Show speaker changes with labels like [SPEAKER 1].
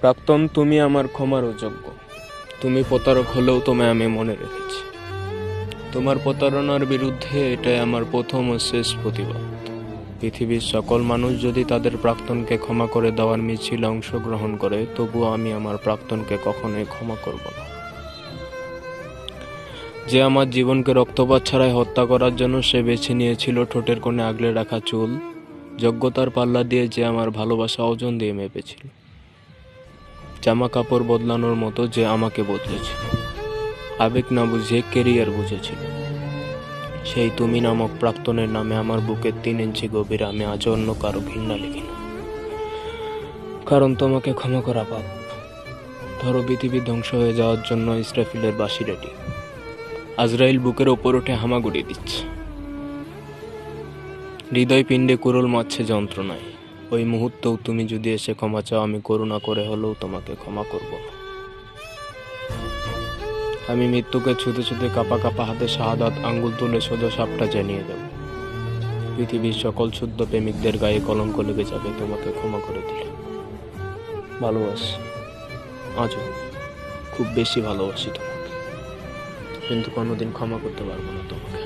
[SPEAKER 1] প্রাক্তন, তুমি আমার ক্ষমার যোগ্য। তুমি প্রতারক হলেও তোমায় আমি মনে রেখেছি। তোমার প্রতারণার বিরুদ্ধে এটাই আমার প্রথম ও শেষ প্রতিবাদ। পৃথিবীর সকল মানুষ যদি তাদের প্রাক্তনকে ক্ষমা করে দেওয়ার মিছিলে অংশগ্রহণ করে, তবুও আমি আমার প্রাক্তনকে কখনোই ক্ষমা করব না। যে আমার জীবনকে রক্তপাত ছাড়াই হত্যা করার জন্য সে বেছে নিয়েছিল ঠোঁটের কোণে আগলে রাখা চুল, যোগ্যতার পাল্লা দিয়ে যে আমার ভালোবাসা ওজন দিয়ে মেপেছিল, জামা কাপড় বদলানোর মতো যে আমাকে বদলেছিল, আবেগ না বুঝে কেরিয়ার বুঝেছিল, সেই তুমি নামক প্রাক্তনের নামে আমার বুকের 3 ইঞ্চি গভীরে আমি আজ অন্য কারো ঘৃণা লিখি না। কারণ তোমাকে ক্ষমা করা পাপ। ধরো, পৃথিবী ধ্বংস হয়ে যাওয়ার জন্য ইসরাফিলের বাঁশি রেডি। আজরাইল বুকের ওপর উঠে হামাগুড়ি দিচ্ছে। হৃদয় পিণ্ডে কুরল মারছে যন্ত্রণায়। ওই মুহূর্তেও তুমি যদি এসে ক্ষমা চাও, আমি করুণা করে হলেও তোমাকে ক্ষমা করব না। আমি মৃত্যুকে ছুঁতে ছুঁতে কাঁপা কাঁপা হাতে শাহাদাত আঙ্গুল তুলে সোজা সাপটা জানিয়ে দেব। পৃথিবীর সকল শুদ্ধ প্রেমিকদের গায়ে কলঙ্ক লেগে যাবে তোমাকে ক্ষমা করে দিলে। ভালোবাসি, আজও খুব বেশি ভালোবাসি তোমাকে, কিন্তু কোনোদিন ক্ষমা করতে পারবো না তোমাকে।